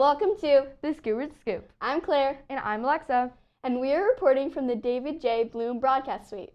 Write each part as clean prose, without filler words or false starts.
welcome to The Stuart Scoop. I'm Claire, And I'm Alexa. and we are reporting from the David J. Bloom Broadcast Suite.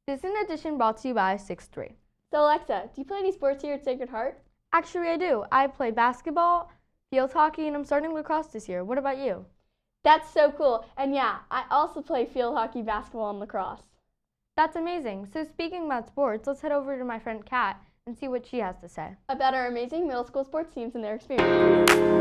This is an edition brought to you by 6-3. So Alexa, do you play any sports here at Sacred Heart? Actually, I do. I play basketball, field hockey, and I'm starting lacrosse this year. What about you? That's so cool. And yeah, I also play field hockey, basketball, and lacrosse. That's amazing. So speaking about sports, let's head over to my friend Kat and see what she has to say. About our amazing middle school sports teams and their experiences.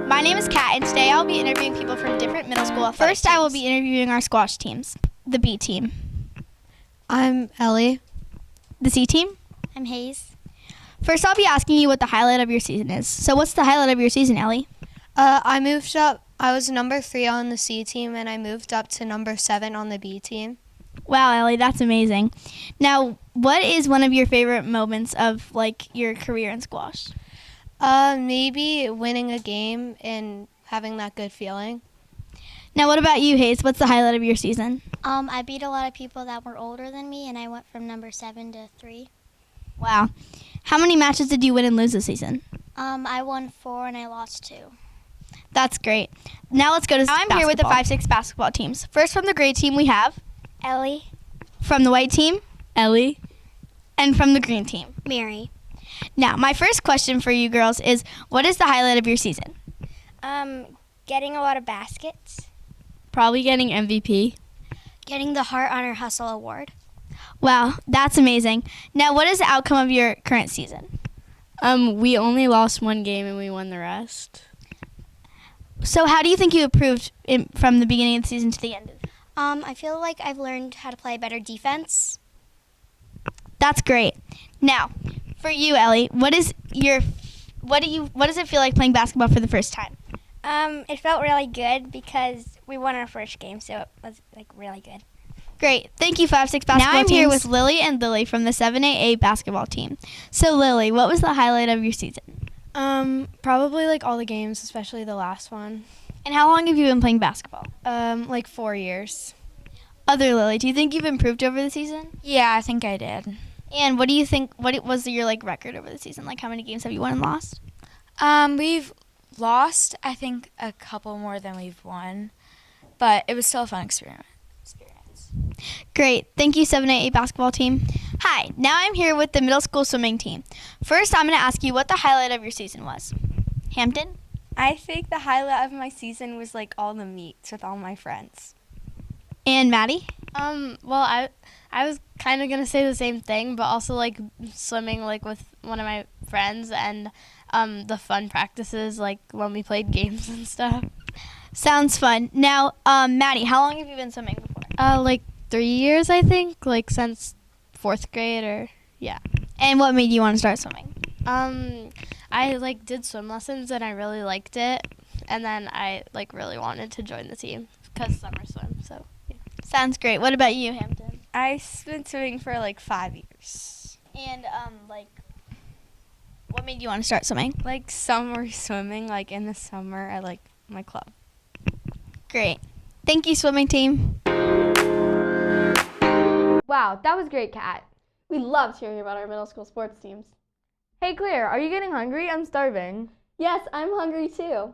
My name is Kat, and today I'll be interviewing people from different middle school athletic First, teams. I will be interviewing our squash teams. The B team. I'm Ellie. The C team. I'm Hayes. First, I'll be asking you what the highlight of your season is. So what's the highlight of your season, Ellie? I moved up. I was number 3 on the C team, and I moved up to number 7 on the B team. Wow, Ellie, that's amazing. Now, what is one of your favorite moments of, your career in squash? Maybe winning a game and having that good feeling. Now, what about you, Hayes? What's the highlight of your season? I beat a lot of people that were older than me, and I went from number 7 to 3. Wow. How many matches did you win and lose this season? I won 4 and I lost 2. That's great. Now let's go to Now I'm here with the 5-6 basketball teams. First, from the gray team, we have Ellie, from the white team, Ellie. and from the green team. Mary. Now, my first question for you girls is, what is the highlight of your season? Getting a lot of baskets. Probably getting MVP. Getting the Heart Honor Hustle Award. Wow, that's amazing. Now, what is the outcome of your current season? We only lost one game and we won the rest. So how do you think you improved from the beginning of the season to the end? I feel like I've learned how to play better defense. That's great. Now, for you, Ellie, what does it feel like playing basketball for the first time? It felt really good because we won our first game, so it was really good. Great. Thank you, 5-6 basketball Now I'm teams. here with Lily and Lily from the 7AA basketball team. So, Lily, what was the highlight of your season? Probably all the games, especially the last one. And how long have you been playing basketball? 4 years. Other Lily, do you think you've improved over the season? Yeah, I think I did. And what do you think, what was your record over the season? How many games have you won and lost? We've lost, I think, a couple more than we've won, but it was still a fun experience. Great. Thank you, 7AA basketball team. Hi. Now I'm here with the middle school swimming team. First, I'm going to ask you what the highlight of your season was. Hampton? I think the highlight of my season was all the meets with all my friends. And Maddie? Well, I was kind of gonna say the same thing, but also swimming with one of my friends and the fun practices when we played games and stuff. Sounds fun. Now, Maddie, how long have you been swimming before? 3 years, I think, since 4th grade or yeah. And what made you want to start swimming? I did swim lessons and I really liked it, and then I really wanted to join the team because summer swim. So yeah. Sounds great. What about you, Hampton? I've been swimming for 5 years. And what made you want to start swimming? Summer swimming, in the summer at my club. Great. Thank you, swimming team. Wow, that was great, Kat. We loved hearing about our middle school sports teams. Hey, Claire, are you getting hungry? I'm starving. Yes, I'm hungry too.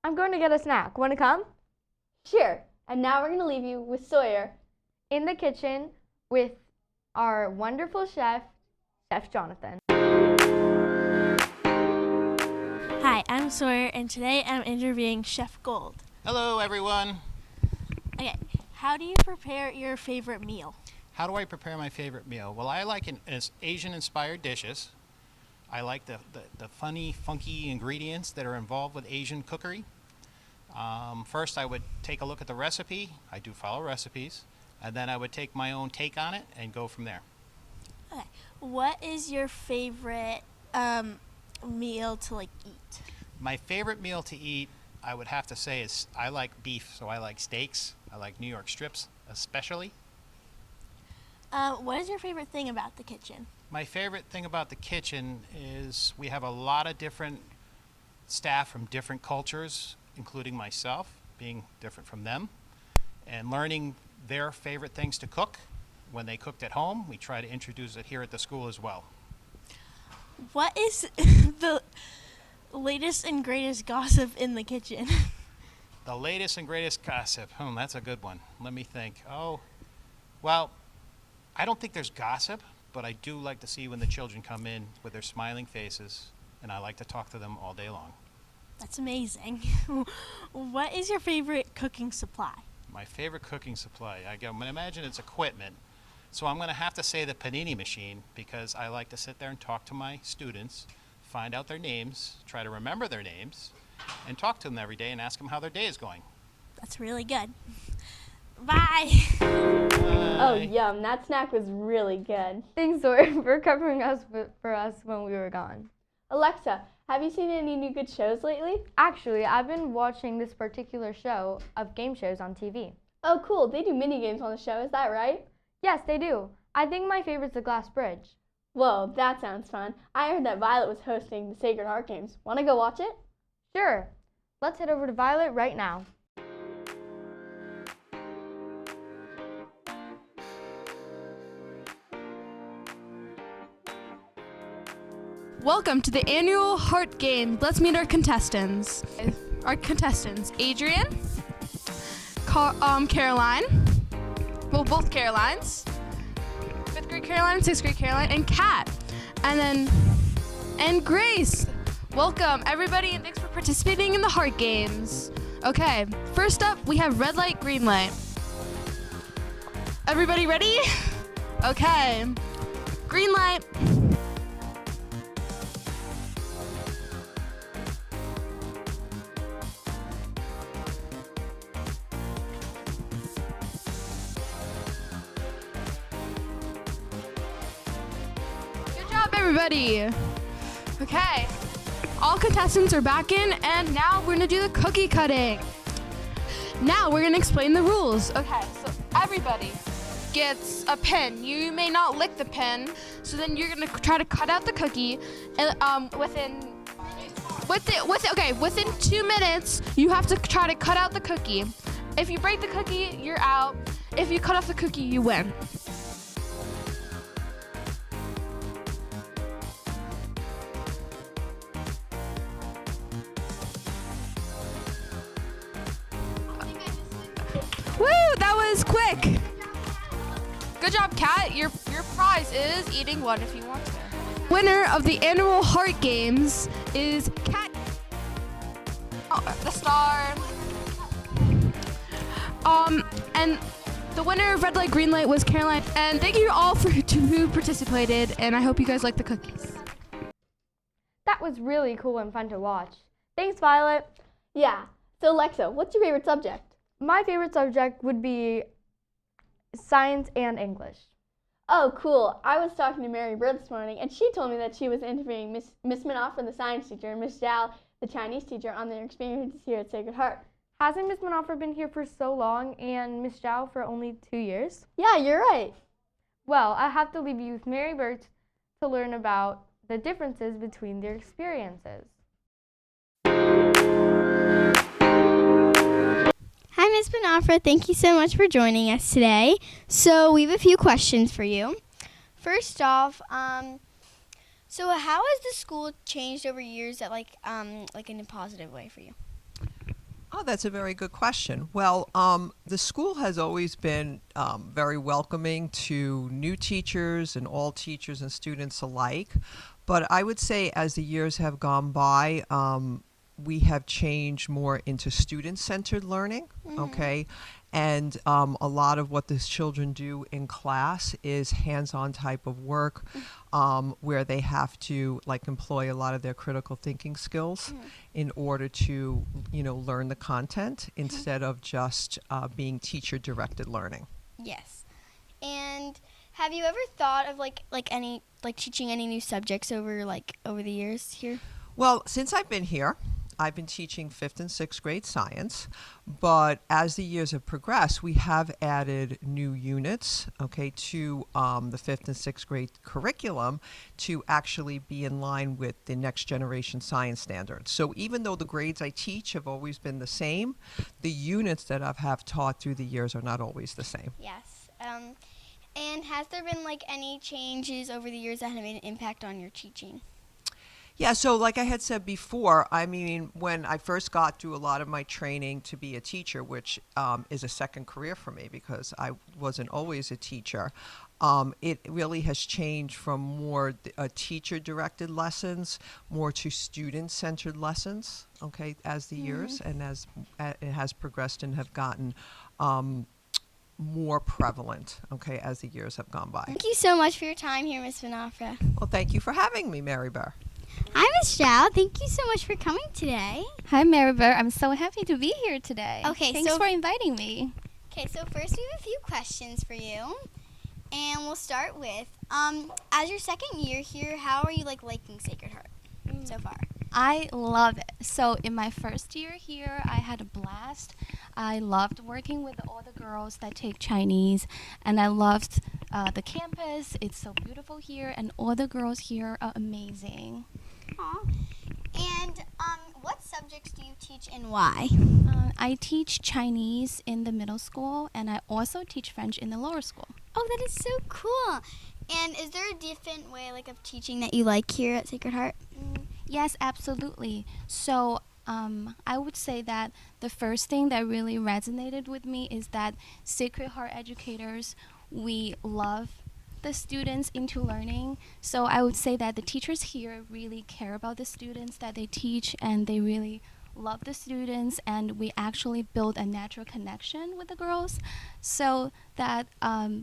I'm going to get a snack. Want to come? Sure. And now we're going to leave you with Sawyer In the kitchen with our wonderful chef, Chef Jonathan. Hi, I'm Sawyer, and today I'm interviewing Chef Gold. Hello, everyone. Okay, how do you prepare your favorite meal? How do I prepare my favorite meal? Well, I like Asian-inspired dishes. I like the funny, funky ingredients that are involved with Asian cookery. First, I would take a look at the recipe. I do follow recipes. And then I would take my own take on it and go from there. Okay. What is your favorite meal to like eat? My favorite meal to eat, I would have to say, is I like beef, so I like steaks. I like New York strips, especially. What is your favorite thing about the kitchen? My favorite thing about the kitchen is we have a lot of different staff from different cultures, including myself, being different from them, and learning their favorite things to cook. When they cooked at home, we try to introduce it here at the school as well. What is the latest and greatest gossip in the kitchen? The latest and greatest gossip. That's a good one. Let me think. Oh, well, I don't think there's gossip, but I do like to see when the children come in with their smiling faces, and I like to talk to them all day long. That's amazing. What is your favorite cooking supply? My favorite cooking supply, I can imagine it's equipment. So I'm going to have to say the panini machine, because I like to sit there and talk to my students, find out their names, try to remember their names, and talk to them every day and ask them how their day is going. That's really good. Bye. Oh, yum. That snack was really good. Thanks, Zoe, for covering for us when we were gone. Alexa, have you seen any new good shows lately? Actually, I've been watching this particular show of game shows on TV. Oh, cool. They do mini games on the show. Is that right? Yes, they do. I think my favorite's the Glass Bridge. Whoa, that sounds fun. I heard that Violet was hosting the Sacred Heart Games. Want to go watch it? Sure. Let's head over to Violet right now. Welcome to the annual Heart Game. Let's meet our contestants. Adrian, Caroline, well, both Carolines, 5th grade Caroline, 6th grade Caroline, and Kat, and Grace. Welcome, everybody, and thanks for participating in the Heart Games. Okay, first up, we have red light, green light. Everybody ready? Okay, green light. Everybody. Okay, all contestants are back in, and now we're gonna do the cookie cutting. Now we're gonna explain the rules. Okay, so everybody gets a pin. You may not lick the pin, so then you're gonna try to cut out the cookie, and within 2 minutes you have to try to cut out the cookie. If you break the cookie, you're out. If you cut off the cookie, you win. Woo! That was quick. Good job, Kat. Your prize is eating one if you want to. Winner of the annual Heart Games is Kat. The star. And the winner of red light, green light was Caroline. And thank you all who participated. And I hope you guys like the cookies. That was really cool and fun to watch. Thanks, Violet. Yeah. So, Alexa, what's your favorite subject? My favorite subject would be science and English. Oh, cool. I was talking to Mary Bird this morning, and she told me that she was interviewing Miss Minoff, the science teacher, and Miss Zhao, the Chinese teacher, on their experiences here at Sacred Heart. Hasn't Miss Manoffer been here for so long and Miss Zhao for only 2 years? Yeah, you're right. Well, I have to leave you with Mary Bird to learn about the differences between their experiences. Hi, Ms. Benafra. Thank you so much for joining us today. So we have a few questions for you. First off, so how has the school changed over years that like in a positive way for you? Oh, that's a very good question. Well, the school has always been very welcoming to new teachers and all teachers and students alike. But I would say as the years have gone by, we have changed more into student-centered learning, okay? And a lot of what the children do in class is hands-on type of work where they have to like employ a lot of their critical thinking skills in order to, learn the content instead of just being teacher-directed learning. Yes. And Have you ever thought of like any teaching any new subjects over the years here? Well, since I've been here, I've been teaching 5th and 6th grade science, but as the years have progressed, we have added new units, okay, to the 5th and 6th grade curriculum to actually be in line with the next generation science standards. So even though the grades I teach have always been the same, the units that I have taught through the years are not always the same. Yes. And has there been like any changes over the years that have made an impact on your teaching? Yeah, so like I had said before, I mean, when I first got through a lot of my training to be a teacher, which is a second career for me because I wasn't always a teacher, it really has changed from more teacher-directed lessons, more to student-centered lessons, okay, as the years and as it has progressed and have gotten more prevalent, okay, as the years have gone by. Thank you so much for your time here, Ms. Vanafra. Well, thank you for having me, Mary Bear. Hi, Ms. Zhao. Thank you so much for coming today. Hi, Maribel. I'm so happy to be here today. Okay, Thanks so- for inviting me. Okay, so first we have a few questions for you. And we'll start with, as your second year here, how are you liking Sacred Heart so far? I love it. So in my first year here, I had a blast. I loved working with all the girls that take Chinese, and I loved the campus. It's so beautiful here, and all the girls here are amazing. Aww. And what subjects do you teach and why? I teach Chinese in the middle school, and I also teach French in the lower school. Oh, that is so cool. And is there a different way of teaching that you like here at Sacred Heart? Yes, absolutely. So I would say that the first thing that really resonated with me is that Sacred Heart educators, we love the students into learning. So I would say that the teachers here really care about the students that they teach, and they really love the students, and we actually build a natural connection with the girls, so that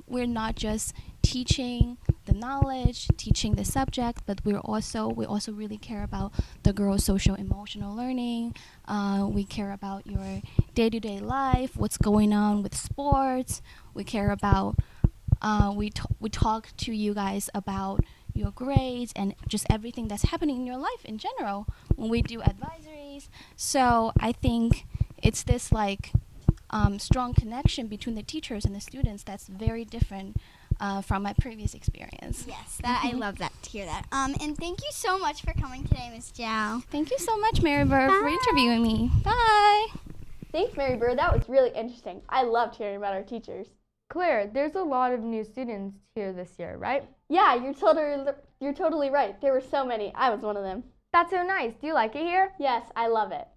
we're not just teaching the knowledge, teaching the subject, but we also really care about the girls' social emotional learning. We care about your day-to-day life, what's going on with sports. We care about we talk to you guys about your grades and just everything that's happening in your life in general when we do advisories. So I think it's this strong connection between the teachers and the students that's very different from my previous experience. Yes, I love that to hear that. And thank you so much for coming today, Ms. Zhao. Thank you so much, Mary Bird, for interviewing me. Bye. Thanks, Mary Bird. That was really interesting. I loved hearing about our teachers. Claire, there's a lot of new students here this year, right? Yeah, you're totally right. There were so many. I was one of them. That's so nice. Do you like it here? Yes, I love it.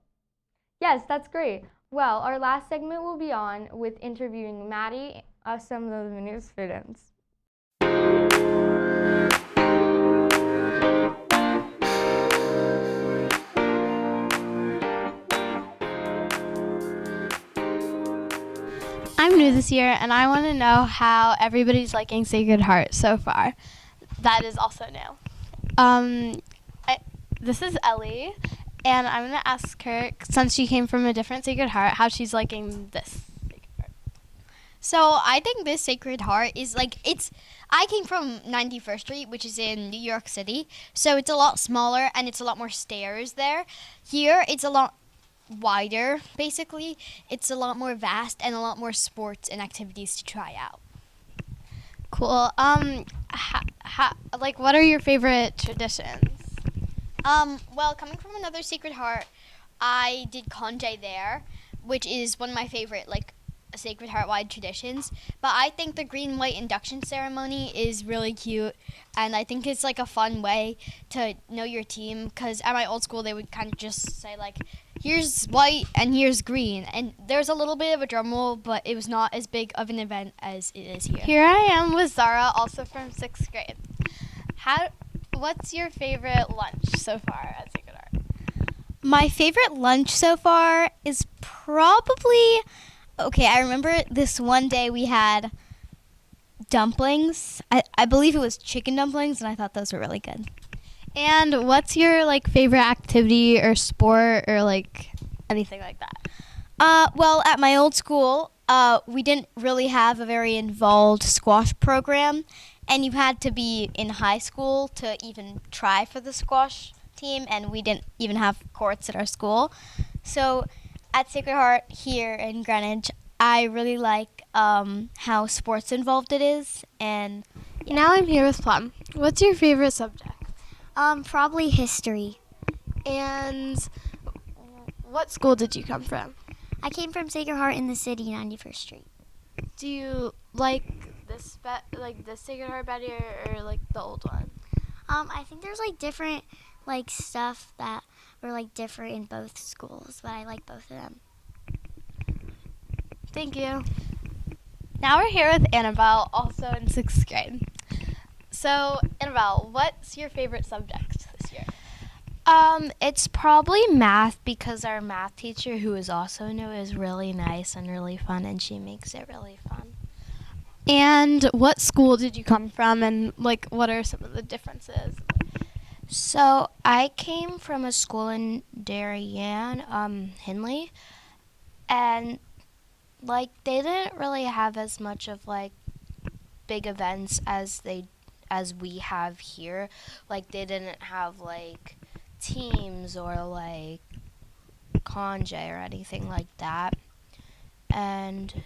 Yes, that's great. Well, our last segment will be on with interviewing Maddie of some of the new students. I'm new this year, and I want to know how everybody's liking Sacred Heart so far. That is also new. This is Ellie, and I'm going to ask her, since she came from a different Sacred Heart, how she's liking this Sacred Heart. So I think this Sacred Heart is I came from 91st Street, which is in New York City, so it's a lot smaller and it's a lot more stairs there. Here, it's a lot wider, basically. It's a lot more vast and a lot more sports and activities to try out. Cool. What are your favorite traditions? Well, coming from another Sacred Heart, I did Konjac there, which is one of my favorite, Sacred Heart-wide traditions. But I think the green, white induction ceremony is really cute, and I think it's, a fun way to know your team, because at my old school, they would kind of just say, here's white and here's green. And there's a little bit of a drum roll, but it was not as big of an event as it is here. Here I am with Zara, also from 6th grade. What's your favorite lunch so far at Sacred Heart? My favorite lunch so far is probably... Okay, I remember this one day we had dumplings. I believe it was chicken dumplings, and I thought those were really good. And what's your favorite activity or sport or anything like that? Well, at my old school, we didn't really have a very involved squash program, and you had to be in high school to even try for the squash team, and we didn't even have courts at our school. So at Sacred Heart here in Greenwich, I really like how sports involved it is. And Now I'm here with Plum. What's your favorite subject? Probably history. And what school did you come from? I came from Sacred Heart in the city, 91st Street. Do you like this Sacred Heart better or like the old one? I think there's like different like stuff that were like different in both schools, but I like both of them. Thank you. Now we're here with Annabelle, also in 6th grade. So, Annabelle, what's your favorite subject this year? It's probably math because our math teacher, who is also new, is really nice and really fun, and she makes it really fun. And what school did you come from, and like what are some of the differences? So I came from a school in Darien, Hindley, and like they didn't really have as much of like big events as we have here. Like they didn't have like teams or like conge or anything like that. And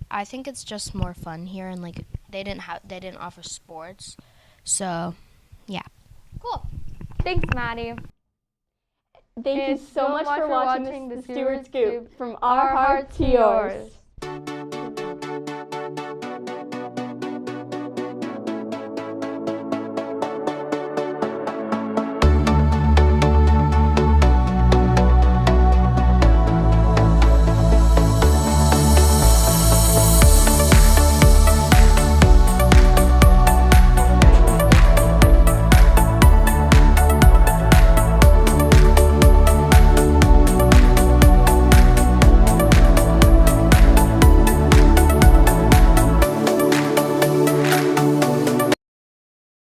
I think it's just more fun here, and like they didn't offer sports. So, yeah. Cool. Thanks, Maddie. Thank you so much for watching the Stuart Scoop. From our heart to yours.